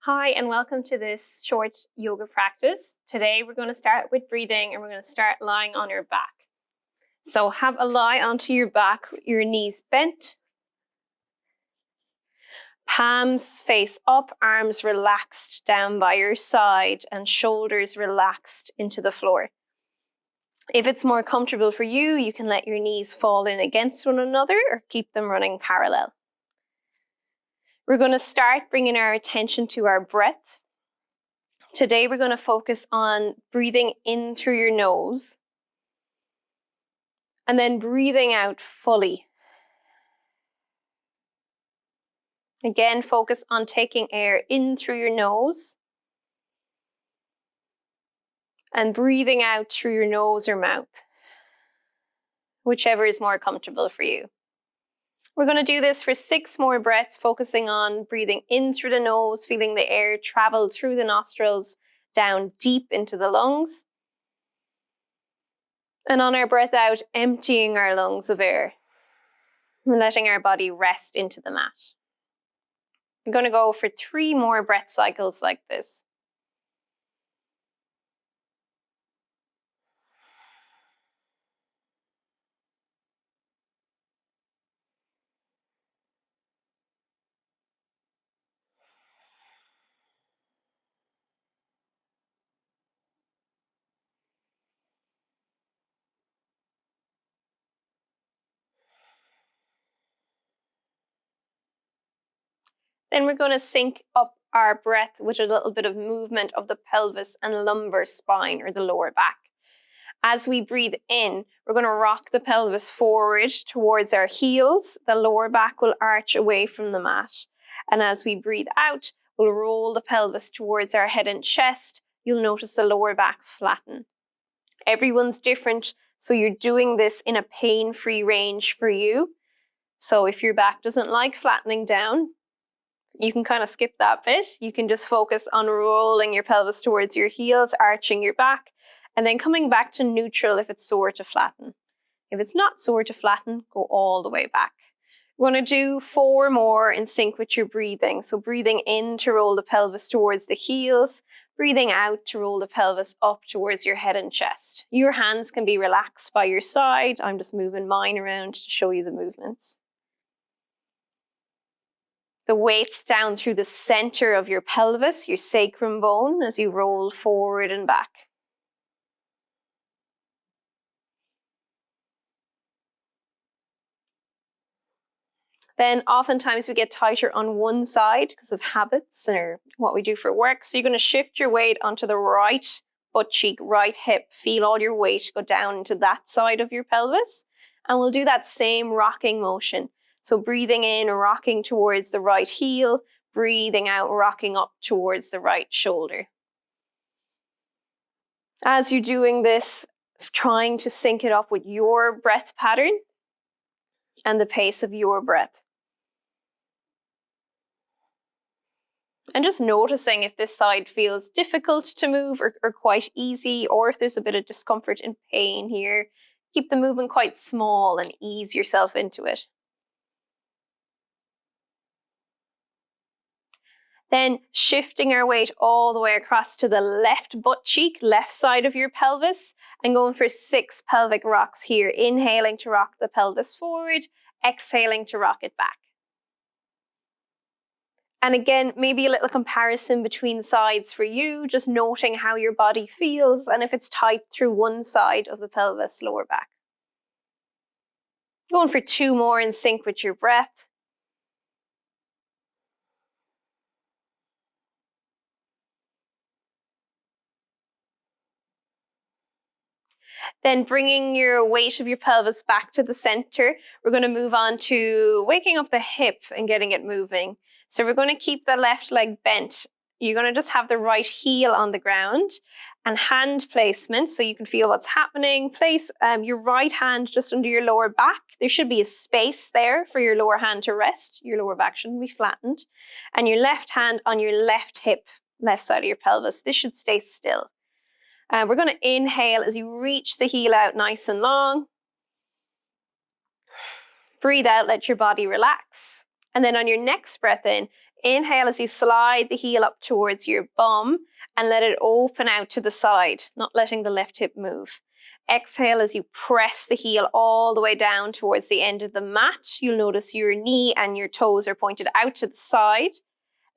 Hi, and welcome to this short yoga practice. Today we're going to start with breathing and we're going to start lying on your back. So have a lie onto your back, your knees bent, palms face up, arms relaxed down by your side and shoulders relaxed into the floor. If it's more comfortable for you, you can let your knees fall in against one another or keep them running parallel. We're going to start bringing our attention to our breath. Today we're going to focus on breathing in through your nose and then breathing out fully. Again, focus on taking air in through your nose and breathing out through your nose or mouth, whichever is more comfortable for you. We're going to do this for 6 more breaths, focusing on breathing in through the nose, feeling the air travel through the nostrils, down deep into the lungs. And on our breath out, emptying our lungs of air and letting our body rest into the mat. I'm going to go for 3 more breath cycles like this. Then we're going to sync up our breath with a little bit of movement of the pelvis and lumbar spine or the lower back. As we breathe in, we're going to rock the pelvis forward towards our heels. The lower back will arch away from the mat. And as we breathe out, we'll roll the pelvis towards our head and chest. You'll notice the lower back flatten. Everyone's different, so you're doing this in a pain-free range for you. So if your back doesn't like flattening down, you can kind of skip that bit. You can just focus on rolling your pelvis towards your heels, arching your back, and then coming back to neutral if it's sore to flatten. If it's not sore to flatten, go all the way back. We're going to do 4 more in sync with your breathing. So breathing in to roll the pelvis towards the heels, breathing out to roll the pelvis up towards your head and chest. Your hands can be relaxed by your side. I'm just moving mine around to show you the movements. The weight's down through the center of your pelvis, your sacrum bone, as you roll forward and back. Then oftentimes we get tighter on one side because of habits or what we do for work. So you're going to shift your weight onto the right butt cheek, right hip. Feel all your weight go down into that side of your pelvis. And we'll do that same rocking motion. So breathing in, rocking towards the right heel, breathing out, rocking up towards the right shoulder. As you're doing this, trying to sync it up with your breath pattern and the pace of your breath. And just noticing if this side feels difficult to move or quite easy, or if there's a bit of discomfort and pain here. Keep the movement quite small and ease yourself into it. Then shifting our weight all the way across to the left butt cheek, left side of your pelvis, and going for 6 pelvic rocks here. Inhaling to rock the pelvis forward, exhaling to rock it back. And again, maybe a little comparison between sides for you, just noting how your body feels and if it's tight through one side of the pelvis, lower back. Going for 2 more in sync with your breath. Then bringing your weight of your pelvis back to the center, we're going to move on to waking up the hip and getting it moving. So we're going to keep the left leg bent. You're going to just have the right heel on the ground and hand placement so you can feel what's happening. Place your right hand just under your lower back. There should be a space there for your lower hand to rest. Your lower back shouldn't be flattened. And your left hand on your left hip, left side of your pelvis. This should stay still. We're going to inhale as you reach the heel out nice and long. Breathe out, let your body relax. And then on your next breath in, Inhale as you slide the heel up towards your bum and let it open out to the side, not letting the left hip move. Exhale as you press the heel all the way down towards the end of the mat. You'll notice your knee and your toes are pointed out to the side.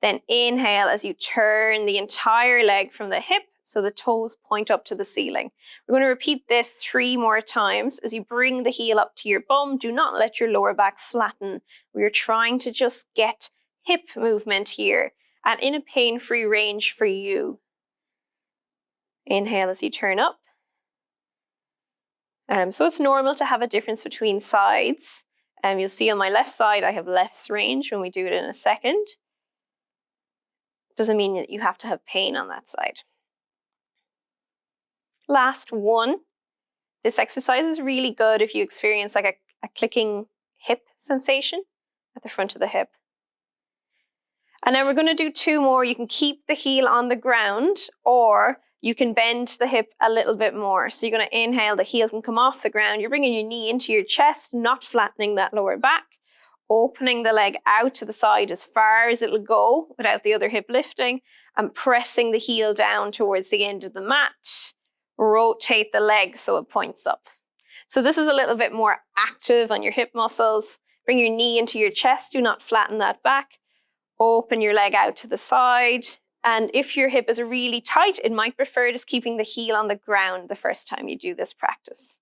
Then inhale as you turn the entire leg from the hip so the toes point up to the ceiling. We're going to repeat this 3 more times. As you bring the heel up to your bum, do not let your lower back flatten. We're trying to just get hip movement here and in a pain-free range for you. Inhale as you turn up. So it's normal to have a difference between sides. You'll see on my left side I have less range when we do it in a second. Doesn't mean that you have to have pain on that side. Last one. This exercise is really good if you experience like a clicking hip sensation at the front of the hip. And then we're going to do 2 more. You can keep the heel on the ground or you can bend the hip a little bit more. So you're going to inhale, the heel can come off the ground. You're bringing your knee into your chest, not flattening that lower back. Opening the leg out to the side as far as it'll go without the other hip lifting, and pressing the heel down towards the end of the mat. Rotate the leg so it points up. So this is a little bit more active on your hip muscles. Bring your knee into your chest, do not flatten that back. Open your leg out to the side. And if your hip is really tight, it might prefer just keeping the heel on the ground the first time you do this practice.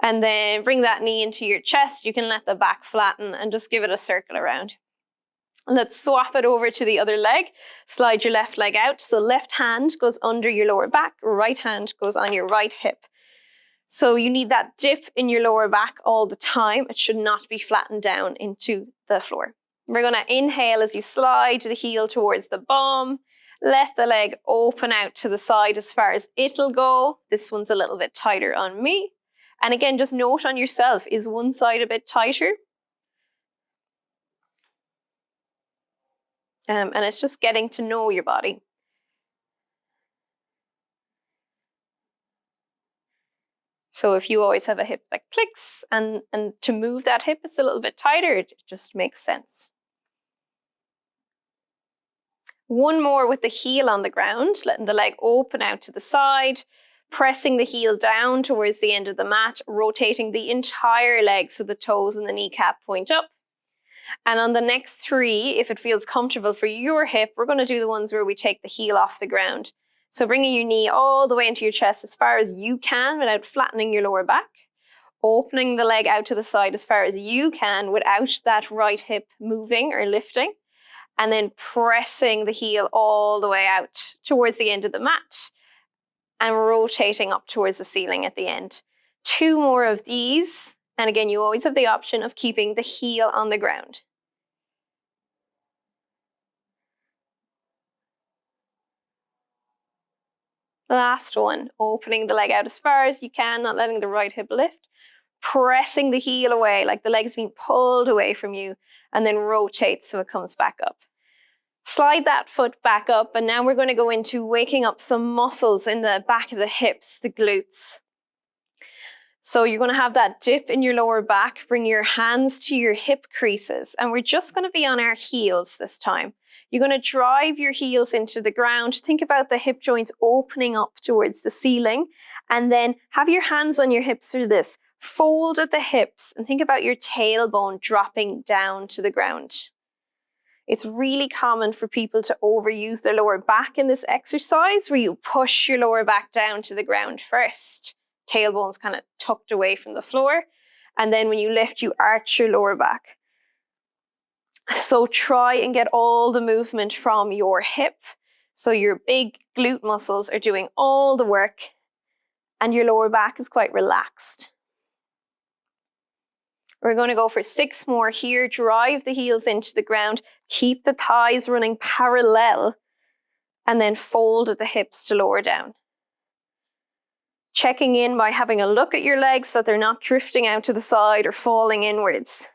And then bring that knee into your chest. You can let the back flatten and just give it a circle around. Let's swap it over to the other leg. Slide your left leg out. So left hand goes under your lower back, right hand goes on your right hip. So you need that dip in your lower back all the time. It should not be flattened down into the floor. We're going to inhale as you slide the heel towards the bum. Let the leg open out to the side as far as it'll go. This one's a little bit tighter on me. And again, just note on yourself, is one side a bit tighter? And it's just getting to know your body. So if you always have a hip that clicks and to move that hip, it's a little bit tighter, it just makes sense. One more with the heel on the ground, letting the leg open out to the side. Pressing the heel down towards the end of the mat, rotating the entire leg so the toes and the kneecap point up. And on the next 3, if it feels comfortable for your hip, we're going to do the ones where we take the heel off the ground. So bringing your knee all the way into your chest as far as you can without flattening your lower back. Opening the leg out to the side as far as you can without that right hip moving or lifting. And then pressing the heel all the way out towards the end of the mat. And rotating up towards the ceiling at the end. 2 more of these. And again, you always have the option of keeping the heel on the ground. Last one, opening the leg out as far as you can, not letting the right hip lift. Pressing the heel away, like the leg's being pulled away from you. And then rotate so it comes back up. Slide that foot back up, and now we're going to go into waking up some muscles in the back of the hips, the glutes. So you're going to have that dip in your lower back, bring your hands to your hip creases, and we're just going to be on our heels this time. You're going to drive your heels into the ground. Think about the hip joints opening up towards the ceiling, and then have your hands on your hips for this. Fold at the hips, and think about your tailbone dropping down to the ground. It's really common for people to overuse their lower back in this exercise where you push your lower back down to the ground first. Tailbone's kind of tucked away from the floor. And then when you lift, you arch your lower back. So try and get all the movement from your hip. So your big glute muscles are doing all the work and your lower back is quite relaxed. We're going to go for 6 more here. Drive the heels into the ground. Keep the thighs running parallel. And then fold at the hips to lower down. Checking in by having a look at your legs so that they're not drifting out to the side or falling inwards.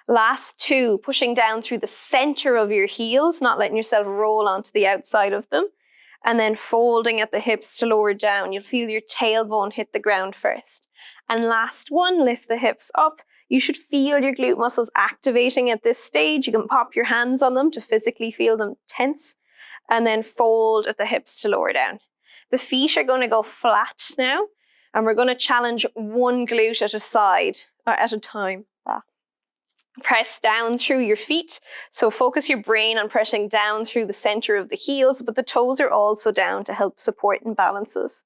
Last 2, pushing down through the center of your heels, not letting yourself roll onto the outside of them. And then folding at the hips to lower down. You'll feel your tailbone hit the ground first. And last one, lift the hips up, You should feel your glute muscles activating at this stage. You can pop your hands on them to physically feel them tense, and then fold at the hips to lower down. The feet are going to go flat now, and we're going to challenge one glute at a side, or at a time. Press down through your feet. So focus your brain on pressing down through the center of the heels, but the toes are also down to help support imbalances.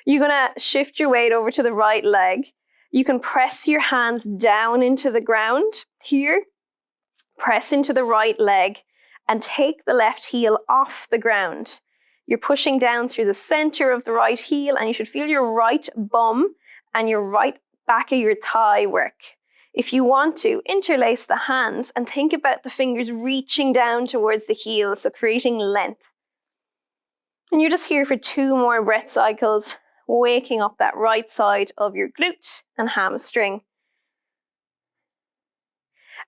You're going to shift your weight over to the right leg. You can press your hands down into the ground here. Press into the right leg and take the left heel off the ground. You're pushing down through the center of the right heel, and you should feel your right bum and your right back of your thigh work. If you want to, interlace the hands and think about the fingers reaching down towards the heel, so creating length. And you're just here for 2 more breath cycles, waking up that right side of your glute and hamstring.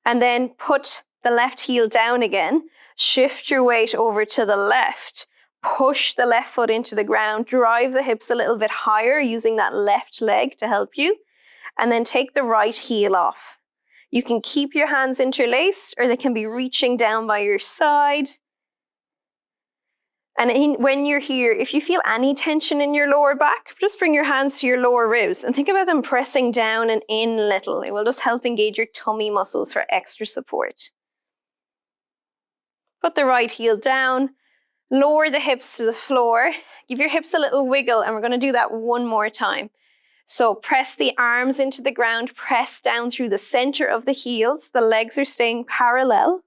And then put the left heel down again, shift your weight over to the left, push the left foot into the ground, drive the hips a little bit higher using that left leg to help you, and then take the right heel off. You can keep your hands interlaced, or they can be reaching down by your side. And when you're here, if you feel any tension in your lower back, just bring your hands to your lower ribs and think about them pressing down and in a little. It will just help engage your tummy muscles for extra support. Put the right heel down, lower the hips to the floor, give your hips a little wiggle, and we're going to do that one more time. So press the arms into the ground, press down through the center of the heels. The legs are staying parallel.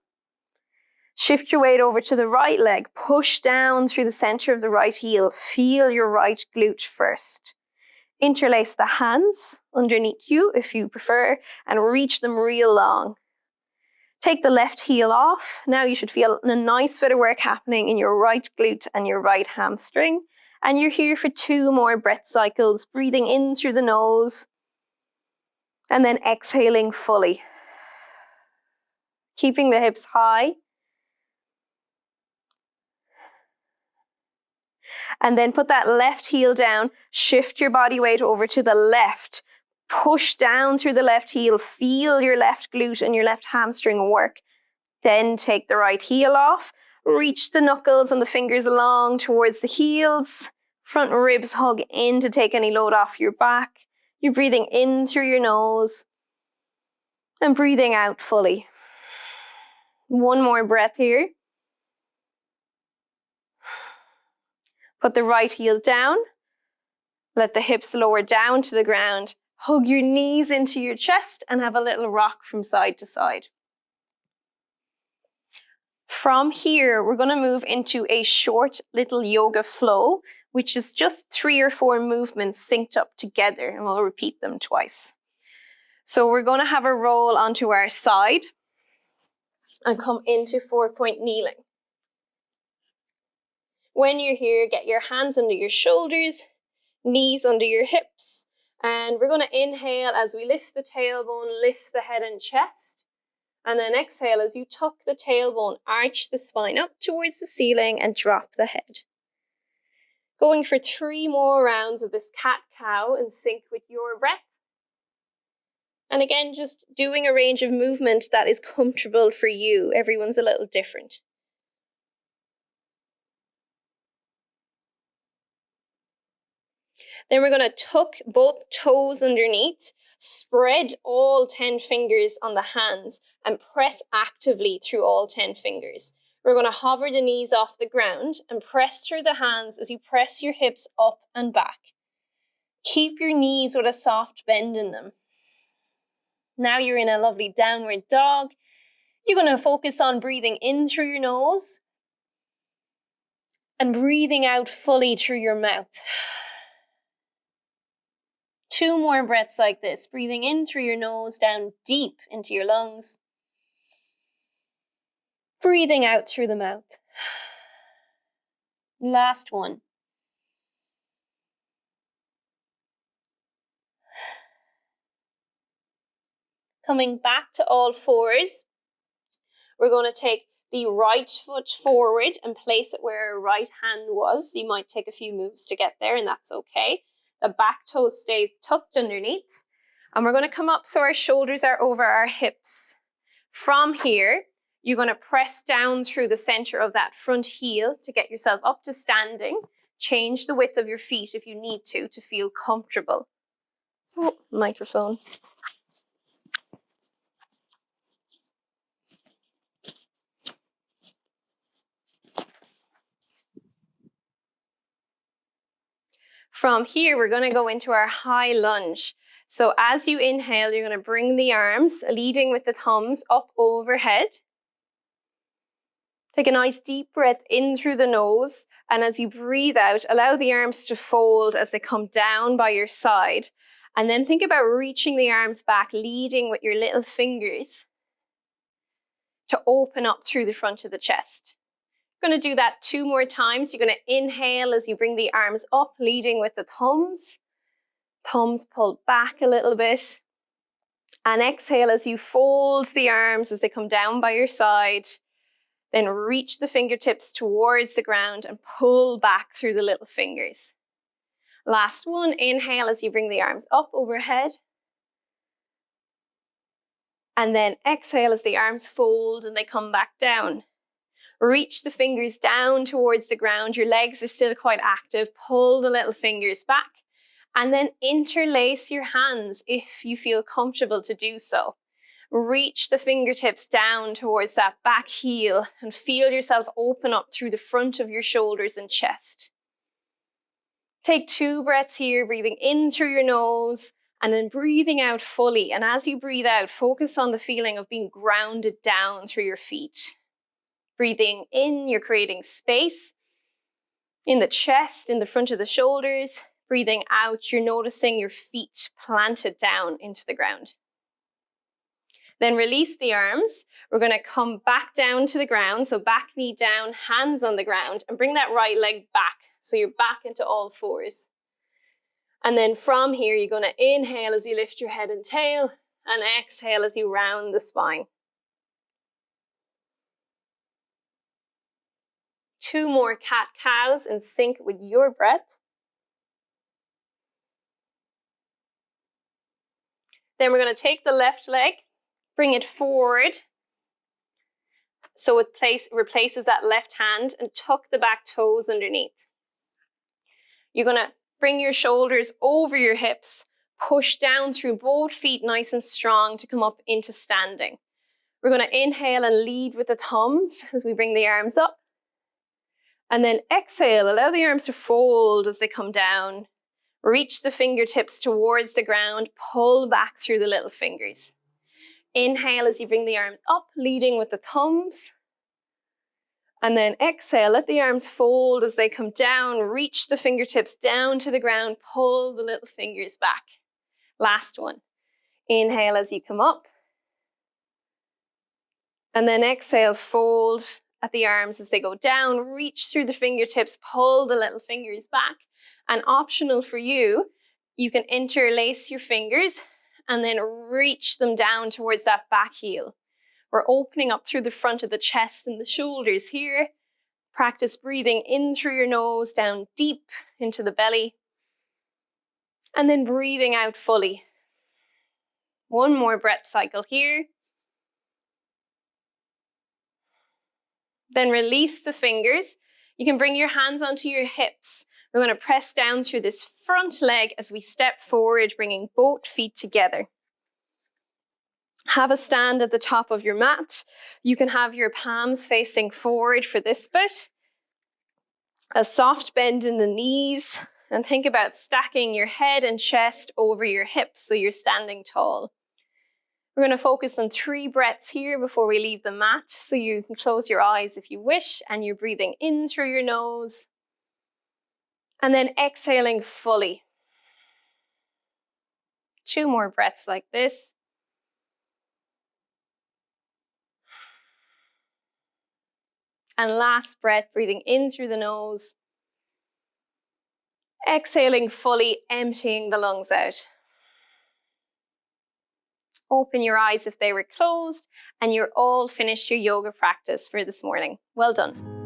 Shift your weight over to the right leg, push down through the center of the right heel. Feel your right glute first. Interlace the hands underneath you if you prefer, and reach them real long. Take the left heel off. Now you should feel a nice bit of work happening in your right glute and your right hamstring. And you're here for 2 more breath cycles, breathing in through the nose, and then exhaling fully. Keeping the hips high. And then put that left heel down, shift your body weight over to the left, push down through the left heel, feel your left glute and your left hamstring work. Then take the right heel off, reach the knuckles and the fingers along towards the heels, front ribs hug in to take any load off your back. You're breathing in through your nose and breathing out fully. 1 more breath here. Put the right heel down. Let the hips lower down to the ground. Hug your knees into your chest and have a little rock from side to side. From here, we're going to move into a short little yoga flow, which is just 3 or 4 movements synced up together, and we'll repeat them twice. So we're going to have a roll onto our side and come into 4-point kneeling. When you're here, get your hands under your shoulders, knees under your hips, and we're going to inhale as we lift the tailbone, lift the head and chest, and then exhale as you tuck the tailbone, arch the spine up towards the ceiling and drop the head. Going for 3 more rounds of this cat-cow in sync with your breath. And again, just doing a range of movement that is comfortable for you. Everyone's a little different. Then we're going to tuck both toes underneath, spread all 10 fingers on the hands, and press actively through all 10 fingers. We're going to hover the knees off the ground and press through the hands as you press your hips up and back. Keep your knees with a soft bend in them. Now you're in a lovely downward dog. You're going to focus on breathing in through your nose and breathing out fully through your mouth. 2 more breaths like this, breathing in through your nose, down deep into your lungs. Breathing out through the mouth. Last one. Coming back to all fours, we're going to take the right foot forward and place it where our right hand was. You might take a few moves to get there, and that's okay. The back toe stays tucked underneath. And we're going to come up so our shoulders are over our hips. From here, you're going to press down through the center of that front heel to get yourself up to standing. Change the width of your feet if you need to feel comfortable. Oh, microphone. From here, we're going to go into our high lunge. So as you inhale, you're going to bring the arms, leading with the thumbs, up overhead. Take a nice deep breath in through the nose, and as you breathe out, allow the arms to fold as they come down by your side. And then think about reaching the arms back, leading with your little fingers to open up through the front of the chest. You're going to do that 2 more times. You're going to inhale as you bring the arms up, leading with the thumbs. Thumbs pulled back a little bit. And exhale as you fold the arms as they come down by your side. Then reach the fingertips towards the ground and pull back through the little fingers. Last one, inhale as you bring the arms up overhead. And then exhale as the arms fold and they come back down. Reach the fingers down towards the ground. Your legs are still quite active. Pull the little fingers back. And then interlace your hands if you feel comfortable to do so. Reach the fingertips down towards that back heel and feel yourself open up through the front of your shoulders and chest. Take 2 breaths here, breathing in through your nose and then breathing out fully. And as you breathe out, focus on the feeling of being grounded down through your feet. Breathing in, you're creating space in the chest, in the front of the shoulders. Breathing out, you're noticing your feet planted down into the ground. Then release the arms. We're going to come back down to the ground. So back knee down, hands on the ground, and bring that right leg back. So you're back into all fours. And then from here, you're going to inhale as you lift your head and tail, and exhale as you round the spine. 2 more cat-cows in sync with your breath. Then we're going to take the left leg, bring it forward so it replaces that left hand, and tuck the back toes underneath. You're going to bring your shoulders over your hips, push down through both feet nice and strong to come up into standing. We're going to inhale and lead with the thumbs as we bring the arms up. And then exhale, allow the arms to fold as they come down. Reach the fingertips towards the ground, pull back through the little fingers. Inhale as you bring the arms up, leading with the thumbs. And then exhale, let the arms fold as they come down, reach the fingertips down to the ground, pull the little fingers back. Last one. Inhale as you come up. And then exhale, fold at the arms as they go down, reach through the fingertips, pull the little fingers back. And optional for you, you can interlace your fingers and then reach them down towards that back heel. We're opening up through the front of the chest and the shoulders here. Practice breathing in through your nose, down deep into the belly. And then breathing out fully. 1 more breath cycle here. Then release the fingers. You can bring your hands onto your hips. We're going to press down through this front leg as we step forward, bringing both feet together. Have a stand at the top of your mat. You can have your palms facing forward for this bit. A soft bend in the knees. And think about stacking your head and chest over your hips so you're standing tall. We're going to focus on 3 breaths here before we leave the mat. So you can close your eyes if you wish, and you're breathing in through your nose. And then exhaling fully. 2 more breaths like this. And last breath, breathing in through the nose. Exhaling fully, emptying the lungs out. Open your eyes if they were closed, and you're all finished your yoga practice for this morning. Well done.